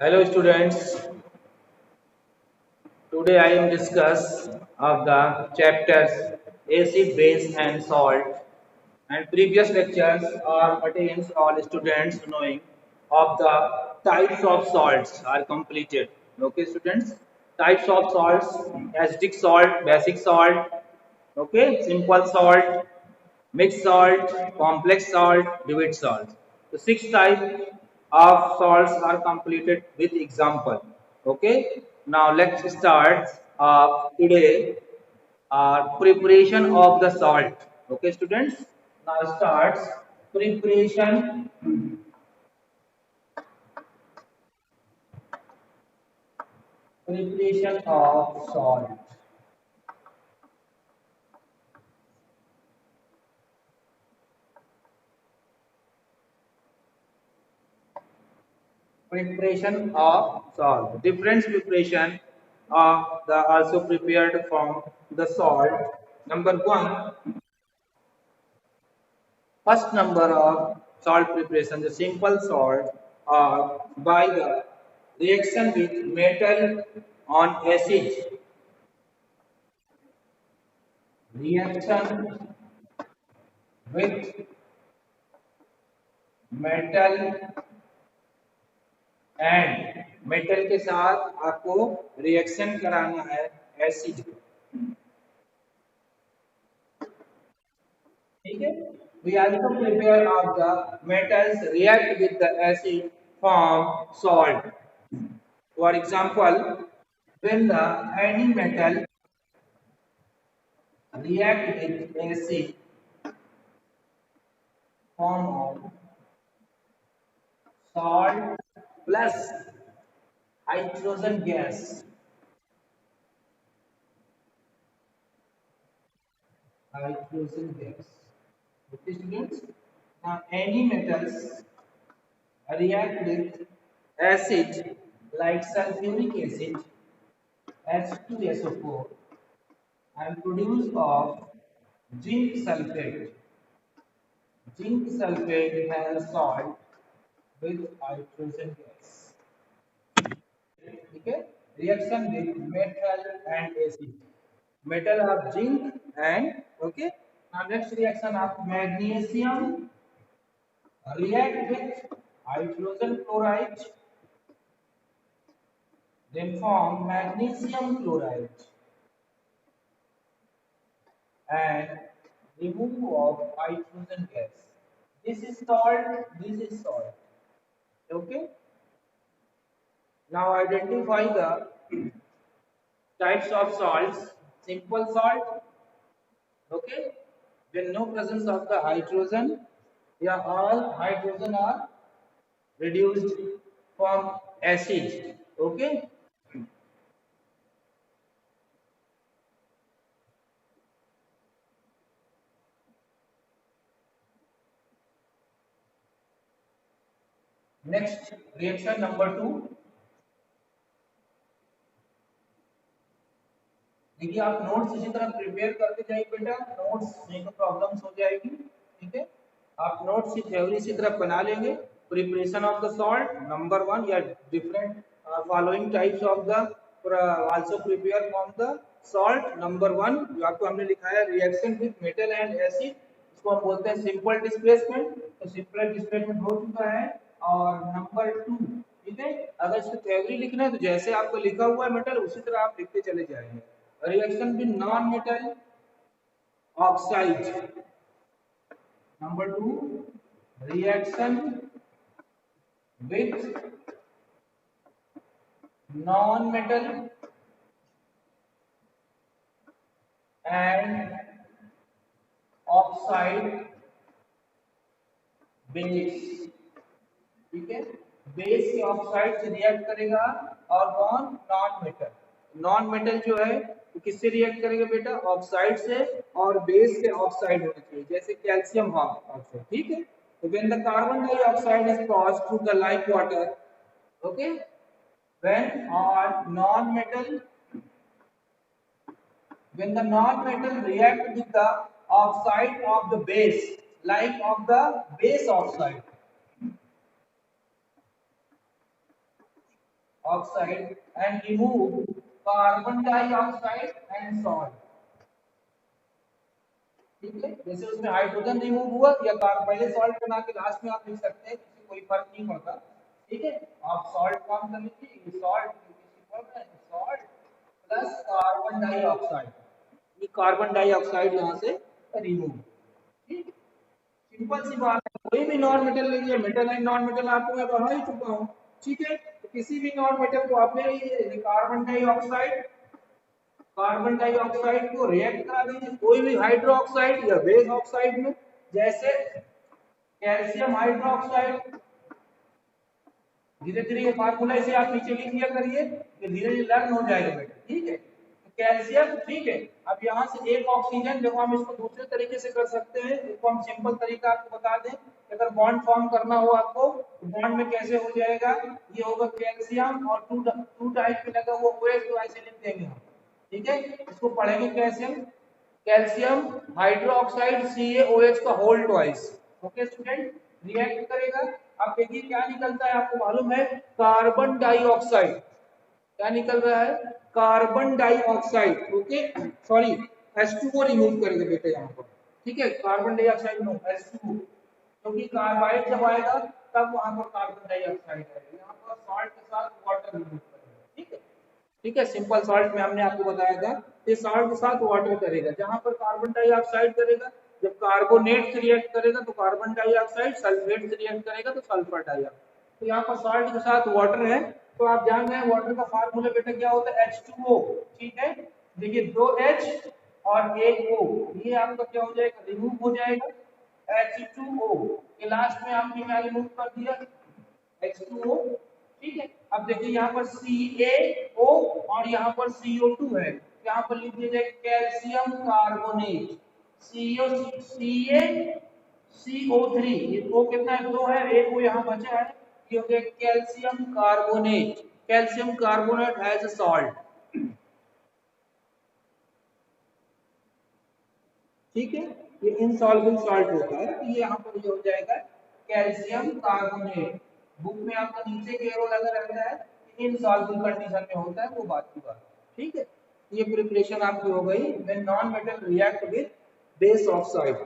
Hello students, today I am discuss of the chapters acid, base and salt, and previous lectures are attains all students knowing of the types of salts are completed. Okay students, types of salts, acidic salt, basic salt, okay, simple salt, mixed salt, complex salt, dilute salt. The six types of salts are completed with example. Okay. Now let's start today preparation of the salt. Okay, students. Now starts preparation preparation of salt. Preparation of salt. Different preparation are also prepared from the salt. Number one, first number of salt preparation, the simple salt, by the reaction with metal on acid. Reaction with metal and metal के साथ आपको reaction कराना है acid, ठीक है। We also prepare of the metals react with the acid form salt. For example, when the any metal react with acid form of salt plus hydrogen gas, hydrogen gas. Okay, students. Now, any metals react with acid like sulfuric acid H2SO4 and produce of zinc sulfate. Zinc sulfate has salt with hydrogen gas. Okay? Reaction with metal and acid. Metal of zinc and okay. Now next reaction of magnesium react with hydrogen chloride, then form magnesium chloride and remove of hydrogen gas. This is salt, this is salt. Okay. Now identify the types of salts. Simple salt, okay, when no presence of the hydrogen, yeah, all hydrogen are reduced from acid, okay. Next reaction number 2, देखिए आप notes इसी तरह prepare करते जाइए बेटा, notes नहीं तो problems हो जाएगी, ठीक है। आप नोट्स की थ्योरी इसी तरह बना लेंगे। Preparation of the salt number 1 या different following types of the also prepare from the salt. Number 1 जो आपको हमने लिखा है reaction with metal and acid, इसको हम बोलते हैं सिंपल डिस्प्लेसमेंट। तो सिंपल डिस्प्लेसमेंट हो चुका है। और नंबर 2, ठीक है, अगर इसको थ्योरी लिखना है तो जैसे आपको लिखा हुआ है मेटल उसी तरह आप लिखते चले जाएंगे। reaction with non-metal oxide. Number 2, reaction with non-metal and oxide base, ठीक है। बेस के ऑक्साइड से रिएक्ट करेगा और कौन, नॉन मेटल। नॉन मेटल जो है वो किससे रिएक्ट करेगा बेटा, ऑक्साइड से, और बेस के ऑक्साइड होना चाहिए जैसे कैल्शियम ऑक्साइड, ठीक है। तो when the carbon dioxide is pass through the like water, okay, when or non-metal, when the non-metal react with the oxide of the base, like of the base oxide, oxide and remove carbon dioxide and salt. ठीक है, जैसे उसमें hydrogen remove हुआ या पहले salt बना के last में आप लिख सकते हैं, इससे कोई फर्क नहीं पड़ता। ठीक है, आप सॉल्ट फॉर्म कर लीजिए, ये सॉल्ट प्लस कार्बन डाइऑक्साइड, ये कार्बन डाइऑक्साइड यहाँ से रिमूव। ठीक, सिंपल सी बात है। कोई भी नॉन मेटल लीजिए, मेटल एंड नॉन मेटल आपको मैं पढ़ा ही चुका हूँ। ठीक है, तो किसी भी नॉन मेटल को आप ले लीजिए, कार्बन डाइऑक्साइड को रिएक्ट करा दीजिए कोई भी हाइड्रोक्साइड या बेस ऑक्साइड में, जैसे कैल्शियम हाइड्रोक्साइड। धीरे धीरे ये फार्मूला इसे आप नीचे लिख लिया करिए, ये धीरे धीरे लर्न हो जाएगा बेटा। ठीक है, तो कैल्शियम, ठीक है। अब यहाँ से एक ऑक्सीजन, देखो हम इसको दूसरे तरीके से कर सकते हैं, इसको हम सिंपल तरीका आपको बता दें। अगर बॉन्ड फॉर्म करना हो आपको, तो बॉन्ड में कैसे हो जाएगा, ये होगा कैल्शियम और टू टाइप पे लगा हुआ OH, तो ऐसे लिख देंगे हम। ठीक है, इसको पढ़ेंगे कैसे हम, कैल्शियम हाइड्रोक्साइड CaOH का whole twice. Okay student, react करेगा। अब देखिए क्या निकलता है, आपको मालूम है कार्बन डाइऑक्साइड, क्या निकल रहा है, carbon dioxide. Okay, sorry H2O remove करेंगे बेटे यहाँ पर। ठीक है, कार्बन डाइऑक्साइड नो H2O, क्योंकि कार्बाइड जब आएगा तब वहां पर कार्बन डाइऑक्साइड आएगा। यहाँ पर सॉल्ट के साथ वाटर रिमूव करेंगे। ठीक है, ठीक है, सिंपल सॉल्ट में हमने आपको बताया था, ये सॉल्ट के साथ वाटर करेगा, जहां पर कार्बन डाइऑक्साइड करेगा, जब कार्बोनेट से रिएक्ट करेगा तो कार्बन डाइऑक्साइड, सल्फेट से रिएक्ट करेगा तो सल्फर डाइऑक्साइड। तो यहाँ पर सॉल्ट के साथ वाटर है, तो आप जान गए वाटर का फार्मूला बेटा क्या होता है, H2O। ठीक है, देखिए दो H और एक O, ये आपका क्या हो जाएगा, रिमूव हो जाएगा H2O। ये लास्ट में आपने क्या रिमूव कर दिया, H2O। ठीक है, अब देखिए यहाँ पर CaO और यहाँ पर CO2 है, यहाँ पर लिख दीजिए कैल्शियम कार्बोनेट, CO CaCO3, ये O कितना है, 2 है, एक वो यहाँ बचा है, ये हो गया calcium carbonate, calcium carbonate as a salt. ठीक है, ये इनसॉल्युबल सॉल्ट होता है, तो ये यहाँ पर ये हो जाएगा कैल्शियम कार्बोनेट। बुक में आपका नीचे के एरो लगा रहता है, इनसॉल्युबल कंडीशन में होता है, वो बात की बात। ठीक है, ये प्रिपरेशन आपकी हो गई when non metal react with base oxide.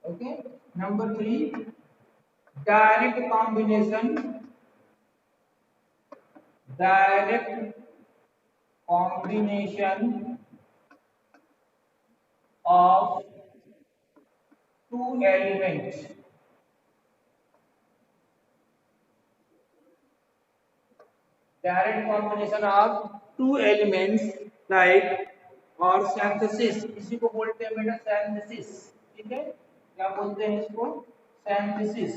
Okay, number 3, direct combination, direct combination of two elements, direct combination of two elements like और synthesis, इसी को बोलते हैं बेटा synthesis। ठीक है, क्या बोलते हैं इसको, synthesis।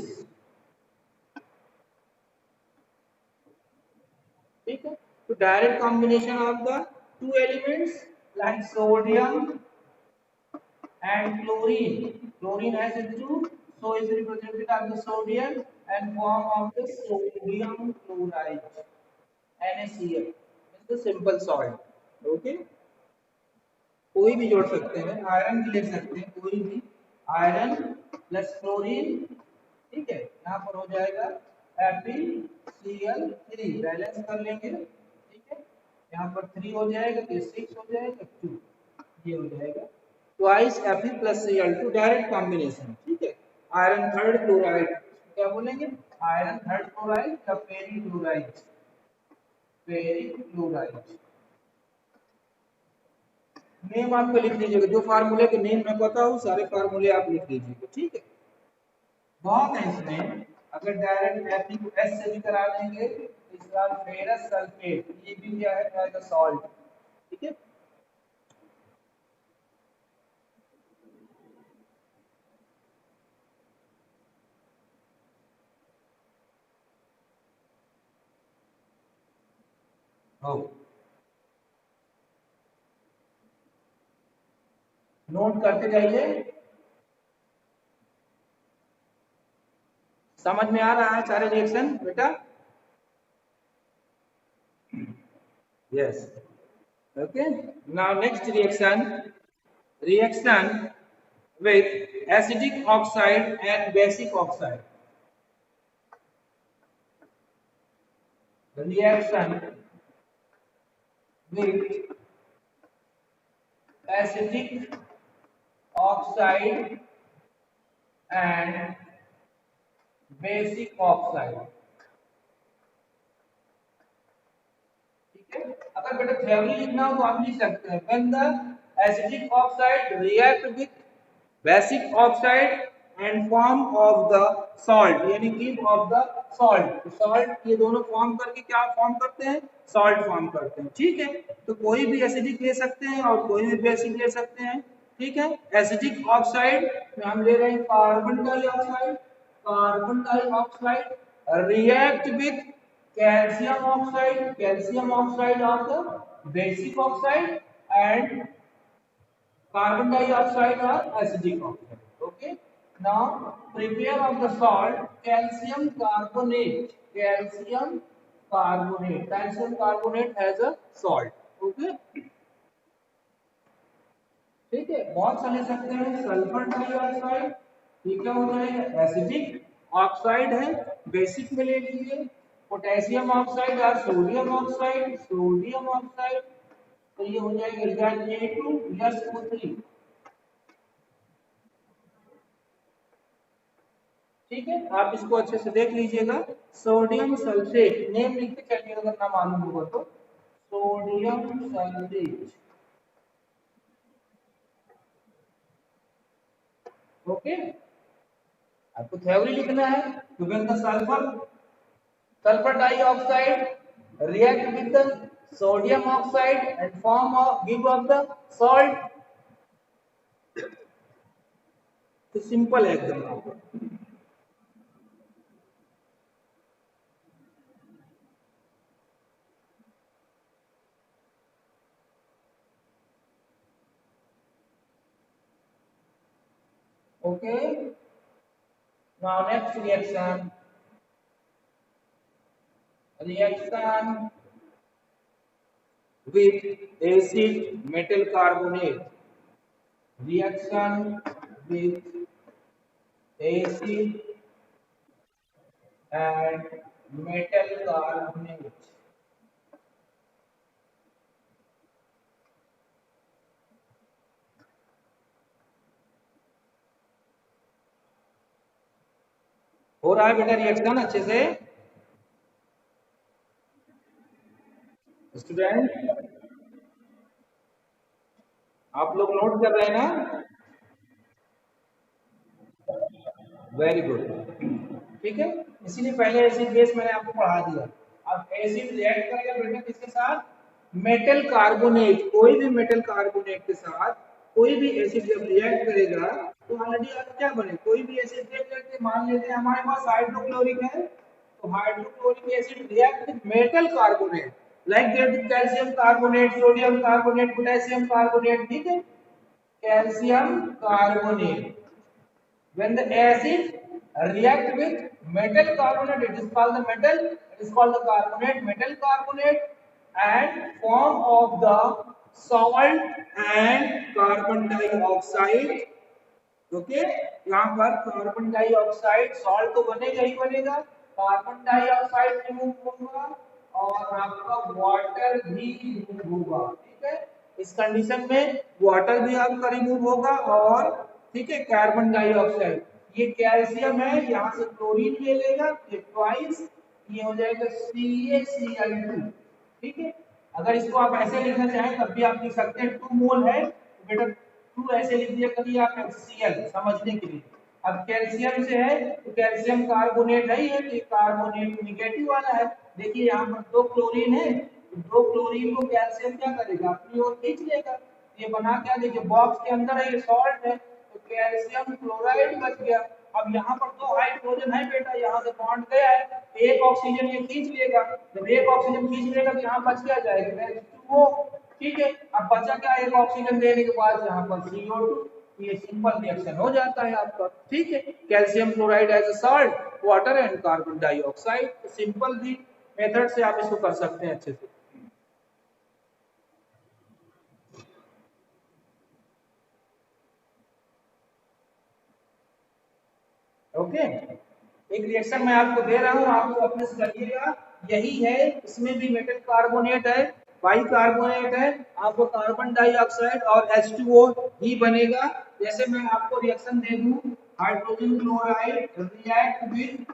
ठीक है, तो direct combination of the two elements like sodium and chlorine. Chlorine has H2, so is represented as the sodium and form of the sodium chloride, NaCl. It's the simple salt. Okay. कोई भी जोड़ सकते हैं, iron भी ले सकते हैं, कोई भी आयरन प्लस क्लोरीन। ठीक है, यहाँ पर हो जाएगा FeCl3, बैलेंस कर लेंगे। ठीक है, यहाँ पर 3 हो जाएगा तो 6 हो जाएगा 2, ये हो जाएगा twice Fe plus Cl2, direct combination. ठीक है, आयरन थर्ड क्लोराइड, क्या बोलेंगे, आयरन थर्ड क्लोराइड या फेरी क्लोराइड, फेरी क्लोराइड। नेम आपको लिख लीजिएगा, जो फार्मूले के नेम मैं पता हो सारे फार्मूले आप लिख लीजिएगा। ठीक है, बहुत है इसमें, अगर डायरेक्ट Fe को S से भी करा देंगे तो इसका फेरस सल्फेट, ये भी क्या है, एज अ सॉल्ट। ठीक है, हो नोट करते जाइए। समझ में आ रहा है सारे रिएक्शन बेटा? Yes. Okay, now next reaction with acidic oxide and basic oxide. The reaction with acidic oxide and basic oxide. ठीक है, अगर बेटा थ्योरी लिखना हो तो आप लिख सकते हैं when the acidic oxide react with basic oxide and form of the salt, यानी कि of the salt, salt ये दोनों फॉर्म करके क्या फॉर्म करते हैं? सॉल्ट फॉर्म करते हैं। ठीक है, तो कोई भी एसिडिक ले सकते हैं और कोई भी बेसिक ले सकते हैं। ठीक है, एसिडिक ऑक्साइड में हम ले रहे हैं carbon dioxide, carbon dioxide react with calcium oxide of the basic oxide, and carbon dioxide or acidic oxide. Okay, now prepare of the salt calcium carbonate, calcium carbonate has a salt. Okay, ठीक है, बहुत सा ले सकते हैं sulphur dioxide, ये क्या हो जाएगा? एसिडिक ऑक्साइड है, बेसिक में ले लीजिए। पोटेशियम ऑक्साइड और सोडियम ऑक्साइड, तो ये हो जाएगा Na2SO3। ठीक है, आप इसको अच्छे से देख लीजिएगा। सोडियम सल्फेट नेम लिख के चलिए अगर ना मालूम होगा तो, सोडियम सल्फेट। ओके, आपको थ्योरी लिखना है। तो when the sulfur dioxide react with the sodium oxide and form of give of the salt, तो सिंपल है एकदम। Okay, now next reaction with acid metal carbonate, reaction with acid and metal carbonate। हो रहा है बेटा reaction अच्छे से student? आप लोग नोट कर रहे हैं ना? Very good. ठीक है, इसीलिए पहले एसिड बेस मैंने आपको पढ़ा दिया। अब एसिड रिएक्ट करेगा बेटा किसके साथ? मेटल कार्बोनेट, कोई भी मेटल कार्बोनेट के साथ कोई भी एसिड जब रिएक्ट करेगा तो ऑलरेडी आप क्या बने, कोई भी एसिड देख लेते, मान लेते हैं हमारे पास हाइड्रोक्लोरिक है, तो hydrochloric acid react with metal carbonate like that calcium carbonate, sodium carbonate, potassium carbonate. ठीक है, calcium carbonate, when the acid react with metal carbonate, it is called the metal, it is called the carbonate, metal carbonate, and form of the salt and carbon dioxide। Okay, यहाँ पर carbon dioxide, salt तो बनेगा ही बनेगा, carbon dioxide remove होगा और आपका water भी remove होगा। ठीक है, इस कंडीशन में वाटर भी आपका रिमूव होगा और ठीक है कार्बन डाइऑक्साइड, ये कैल्शियम है, यहाँ से क्लोरीन ले लेगा, ये ट्वाइस, ये हो जाएगा CaCl2। ठीक है, अगर इसको आप ऐसे लिखना चाहें तब भी आप लिख सकते हैं, 2 मोल है तो बेटा 2 ऐसे लिख दिया करिए आप HCl समझने के लिए। अब कैल्शियम से है तो कैल्शियम कार्बोनेट है ही है, तो कार्बोनेट निगेटिव वाला है। देखिए यहाँ पर 2 क्लोरीन है, तो 2 क्लोरीन को कैल्शियम क्या करेगा, अपनी ओर खींच लेगा। ये बना क्या, देखिए बॉक्स के अंदर है, ये सॉल्ट है, तो कैल्शियम क्लोराइड बच गया। अब यहाँ पर 2 हाइड्रोजन है बेटा, यहाँ से बॉन्ड गया है, एक ऑक्सीजन ये खींच लेगा, जब एक ऑक्सीजन खींच लेगा तो यहाँ बच क्या जाएगा, H2O। ठीक है, अब बचा क्या, एक ऑक्सीजन देने के बाद यहाँ पर CO2, ये सिंपल रिएक्शन हो जाता है आपका। ठीक है, calcium chloride as a salt, water and carbon dioxide. तो सिंपल भी मेथड से आप इसको कर सकते हैं अच्छे से। ओके, एक रिएक्शन मैं आपको दे रहा हूं, आपको अपने से करिएगा। यही है, इसमें भी मेटल कार्बोनेट है, बाई कार्बोनेट है, आपको कार्बन डाइऑक्साइड और H2O ही बनेगा। जैसे मैं आपको रिएक्शन दे दूं, hydrogen chloride react with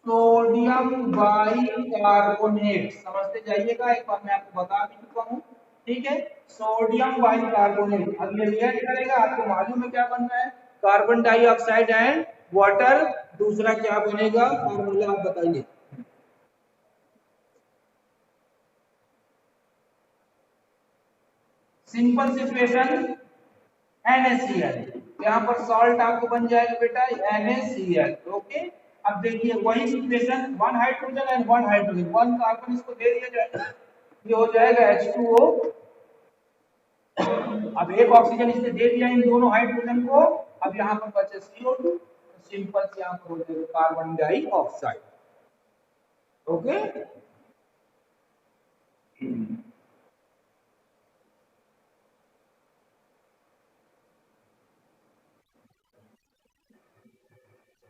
sodium bicarbonate, समझते जाइएगा, एक बार मैं आपको बता भी चुका हूँ। ठीक है, सोडियम बाइकार्बोनेट, अब ये रिएक्ट करेगा, आपको मालूम है क्या बन रहा है, कार्बन डाइऑक्साइड एंड वाटर। दूसरा क्या बनेगा, फॉर्मूला आप बताइए। सिंपल सिचुएशन, NaCl, यहाँ पर सॉल्ट आपको बन जाएगा बेटा NaCl। ओके, अब देखिए वही situation, one hydrogen and one hydrogen, one carbon इसको दे दिया जाएगा, ये हो जाएगा H2O। अब एक ऑक्सीजन इसने दे दिया इन दोनों हाइड्रोजन को, अब यहाँ पर बचे CO2, तो सिंपल से यहाँ पर हो जाएगा carbon dioxide. Okay,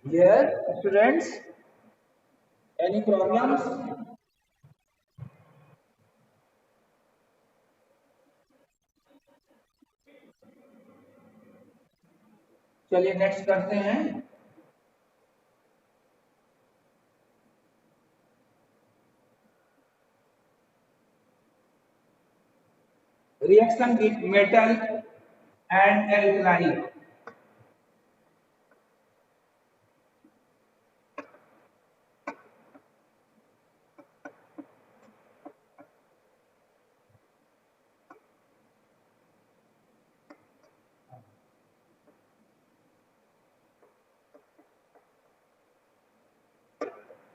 yes students, any problems? चलिए नेक्स्ट करते हैं। Reaction with metal and alkaline.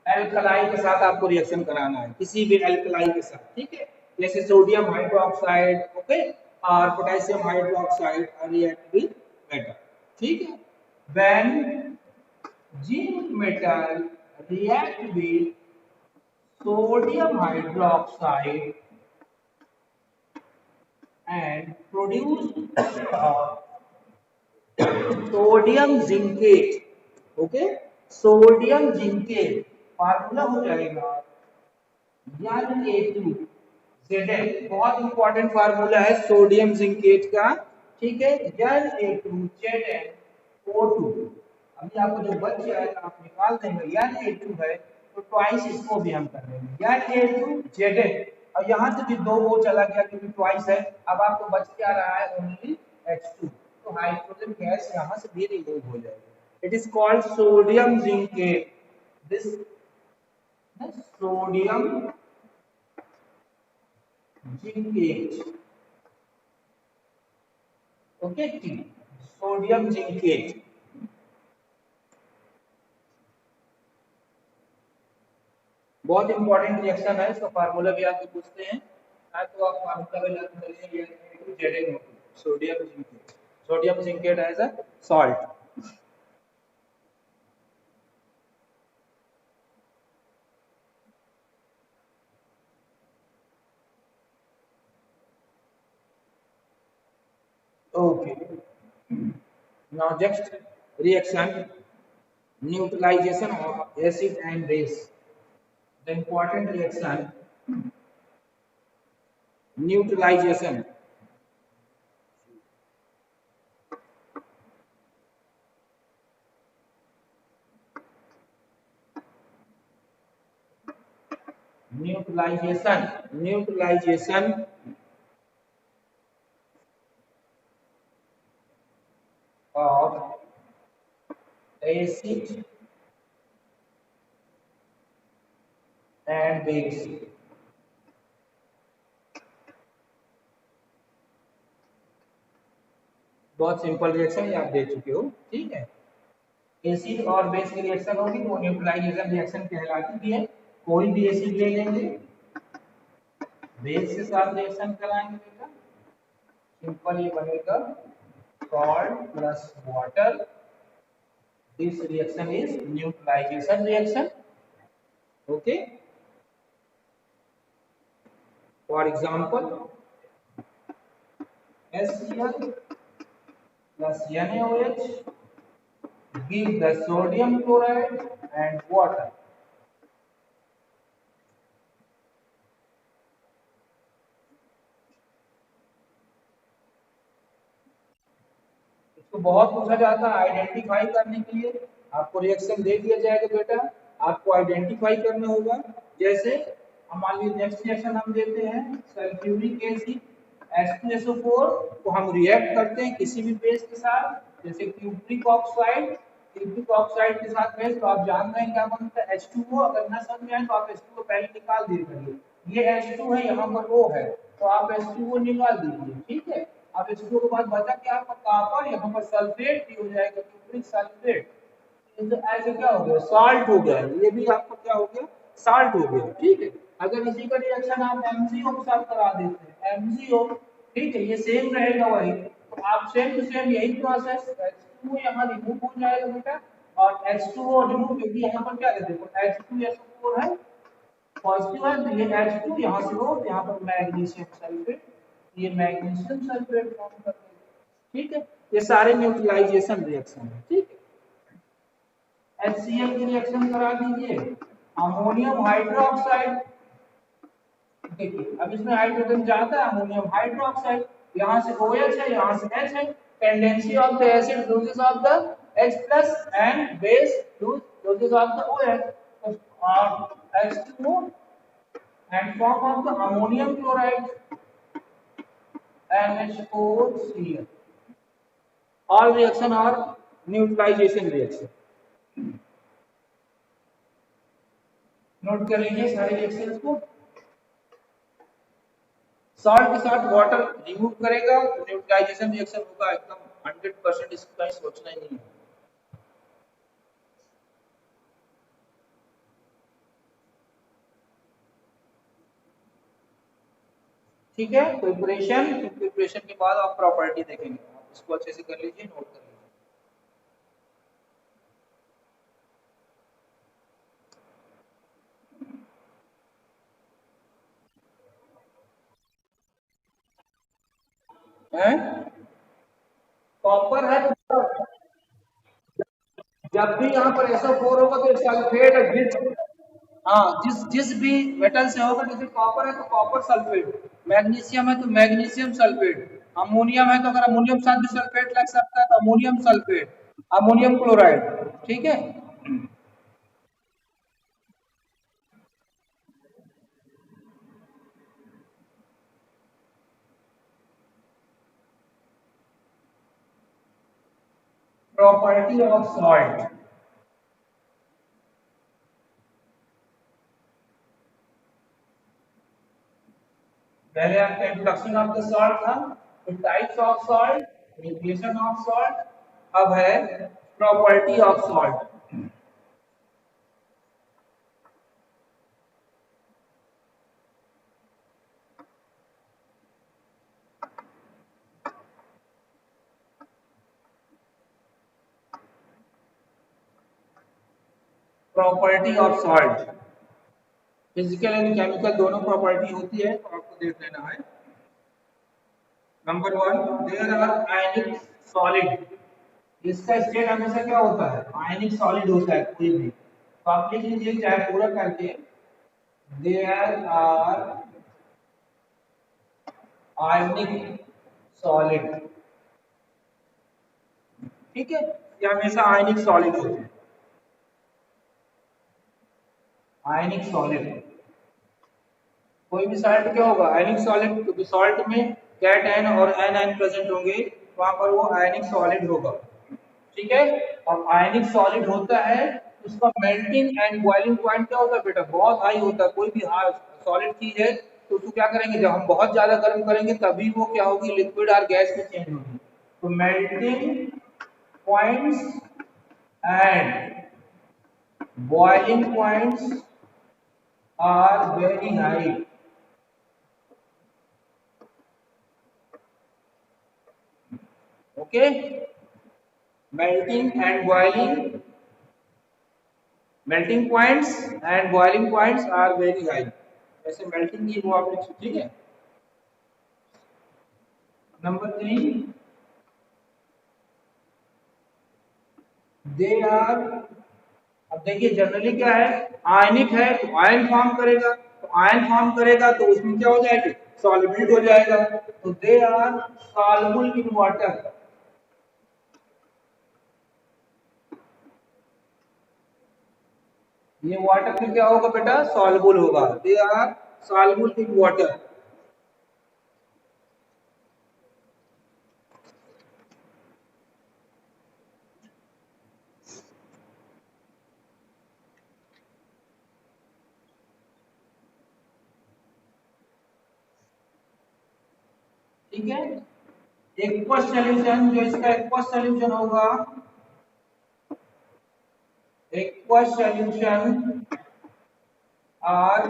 Alkali के साथ आपको रिएक्शन कराना है, किसी भी एल्कलाई के साथ। ठीक है, जैसे सोडियम हाइड्रोक्साइड, ओके, और potassium hydroxide react with metal. ठीक है, when zinc metal react with sodium hydroxide and produce sodium zincate. Okay, sodium zincate formula हो जाएगा Na2Zn, बहुत इंपॉर्टेंट फार्मूला है सोडियम जिंकेट का। ठीक है, Na2ZnO2। अभी आपको जो बच जाएगा आप निकाल देंगे, Na2 है तो ट्वाइस इसको भी हम कर देंगे Na2Zn, और यहाँ से भी दो वो चला गया क्योंकि ट्वाइस है। अब आपको बच क्या रहा है, ओनली H2, तो हाइड्रोजन गैस यहाँ से भी रिमूव हो जाएगी। It is called sodium zincate. This sodium zincate. Okay, sodium zincate बहुत इंपॉर्टेंट रिएक्शन है, इसका फार्मूला भी आपसे पूछते हैं, तो आप फार्मूला भी लर्न करिए, Zn, sodium zincate, sodium zincate as a salt. Okay, now next reaction, neutralization of acid and base. The important reaction, neutralization. Neutralization of acid and base। बहुत सिंपल रिएक्शन ये आप दे चुके हो। ठीक है, एसिड और बेस की रिएक्शन होगी वो न्यूट्रलाइजेशन रिएक्शन कहलाती है। कोई भी एसिड ले लेंगे, बेस के साथ रिएक्शन कराएंगे बेटा, सिंपल ये बनेगा salt plus water. This reaction is neutralization reaction. Okay. For example, HCl plus NaOH give the sodium chloride and water. इसको बहुत पूछा जाता है आइडेंटिफाई करने के लिए। आपको रिएक्शन दे दिया जाएगा बेटा, आपको आइडेंटिफाई करना होगा। जैसे मान लीजिए नेक्स्ट रिएक्शन हम देते हैं सल्फ्यूरिक एसिड H2SO4 को हम रिएक्ट करते हैं किसी भी बेस के साथ, जैसे क्यूप्रिक ऑक्साइड, क्यूप्रिक ऑक्साइड के साथ बेस, तो आप जान रहे हैं क्या बनता है H2O। अगर न समझ में आए तो आप H2O पहले निकाल दीजिए, ये H2 है, यहाँ पर O है, तो आप H2O निकाल दीजिए, ठीक है। अब H2O के बाद बचा क्या आपका कॉपर, यहाँ पर सल्फेट भी हो जाएगा, क्यूप्रिक सल्फेट, तो ऐसे क्या हो गया, साल्ट हो गया, ये भी आपका क्या हो गया, साल्ट हो गया, ठीक है। अगर इसी का रिएक्शन आप MgO के साथ करा देते हैं, MgO, ठीक है, ये सेम रहेगा वही, तो आप सेम टू सेम यही प्रोसेस, H2O यहाँ रिमूव हो जाएगा बेटा, और H2O रिमूव, क्योंकि यहाँ पर क्या है देखो H2SO4 है, पॉजिटिव है, तो ये H2 यहाँ से हो, यहाँ पर मैग्नीशियम सल्फेट, ये मैग्नीशियम सल्फेट फॉर्म कर देगा, ठीक है। ये सारे न्यूट्रलाइजेशन रिएक्शन है, ठीक है। HCl की रिएक्शन करा दीजिए, अमोनियम हाइड्रोक्साइड, देखिए अब इसमें हाइड्रोजन जाता है, अमोनियम हाइड्रोक्साइड, यहाँ से OH है, यहाँ से H है, tendency of the acid loses of the H plus and base loses of the OH, तो H2O and form of the ammonium chloride NH4Cl. All reaction are neutralization reaction. Note कर लीजिए सारे reactions को। Salt के साथ water remove करेगा तो neutralisation reaction होगा, एकदम 100%, इसका सोचना ही नहीं है। ठीक है, प्रिपरेशन के बाद आप प्रॉपर्टी देखेंगे, आप इसको अच्छे से कर लीजिए, नोट कर लीजिए। हैं कॉपर है तो जब भी यहाँ पर SO4 होगा तो सल्फेट, जिस जिस भी मेटल से होगा, जैसे कॉपर है तो कॉपर सल्फेट, मैग्नीशियम है तो मैग्नीशियम सल्फेट, अमोनियम है तो अगर अमोनियम साथ भी सल्फेट लग सकता है तो अमोनियम सल्फेट, अमोनियम क्लोराइड, ठीक है। प्रॉपर्टी ऑफ सॉल्ट, पहले आपका इंट्रोडक्शन ऑफ द सॉल्ट था, फिर types of salt, nucleation of salt, अब है property of salt. Property of salt, physical and chemical दोनों प्रॉपर्टी होती है, तो आपको देख लेना है। Number 1, there are ionic solid, इसका स्टेट हमेशा क्या होता है, आयनिक सॉलिड होता है कोई भी, तो आप लिख लीजिए चाहे पूरा करके, देयर आर आयनिक सॉलिड, ठीक है, ये हमेशा आयनिक सॉलिड होते हैं, आयनिक सॉलिड। कोई भी सॉल्ट क्या होगा, आयनिक सॉलिड, क्योंकि सॉल्ट में कैट आयन और एनायन प्रेजेंट होंगे, वहां पर वो आयनिक सॉलिड होगा, ठीक है। और आयनिक सॉलिड होता है, उसका मेल्टिंग एंड बॉइलिंग पॉइंट क्या होता है बेटा, बहुत हाई होता है। कोई भी सॉलिड चीज है तो उसको क्या करेंगे, जब हम बहुत ज्यादा गर्म करेंगे तभी वो क्या होगी, लिक्विड और गैस में चेंज होगी। तो melting points and boiling points are very high, okay, melting and boiling, melting points and boiling points are very high. जैसे मेल्टिंग की वो आप लिख, ठीक है। नंबर 3, दे आर, अब देखिए जनरली क्या है, आयनिक है तो आयन फॉर्म करेगा, तो आयन फॉर्म करेगा तो उसमें क्या हो जाएगी, सॉल्वेंट हो जाएगा। तो they are soluble in water, ये वाटर में क्या होगा बेटा, सॉल्युबल होगा। They are soluble in water, ठीक है। एक्वस सॉल्यूशन, जो इसका एक्वस सॉल्यूशन होगा, aqueous solution are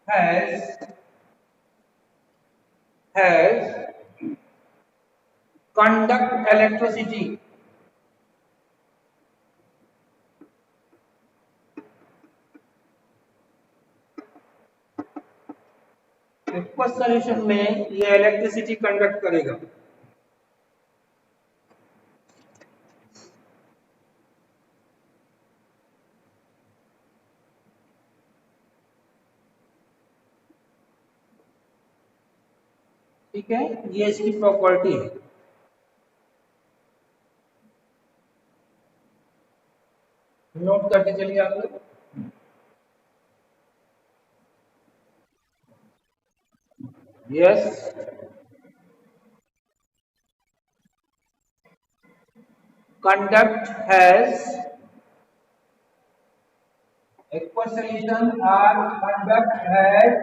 has has conduct electricity, aqueous solution में ये इलेक्ट्रिसिटी कंडक्ट करेगा। ठीक है, ये इसकी प्रॉपर्टी है। नोट करके चलिए आप लोग। Yes, conduct has, aqueous solution are conduct has,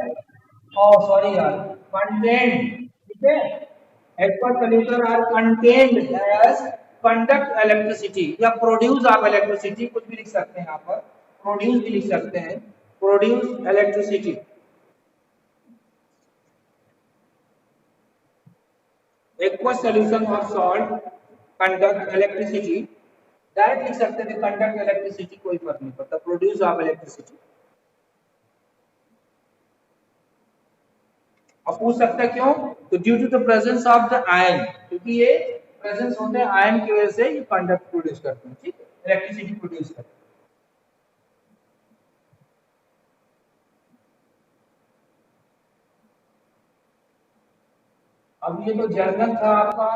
oh sorry यार, contained, ठीक है। aqueous solution are contained as conduct electricity या produce आप electricity कुछ भी लिख सकते हैं यहाँ पर, produce भी लिख सकते हैं, produce electricity। aqueous solution of salt conduct electricity, direct लिख सकते थे conduct electricity, कोई फर्क नहीं पड़ता, produce of electricity। अब पूछ सकते हैं क्यों, तो due to the presence of the ion, क्योंकि ये प्रेजेंस होते हैं आयन की वजह से ये कंडक्ट प्रोड्यूस करते हैं, ठीक है, इलेक्ट्रिसिटी प्रोड्यूस करते हैं। अब ये तो जर्नल था आपका,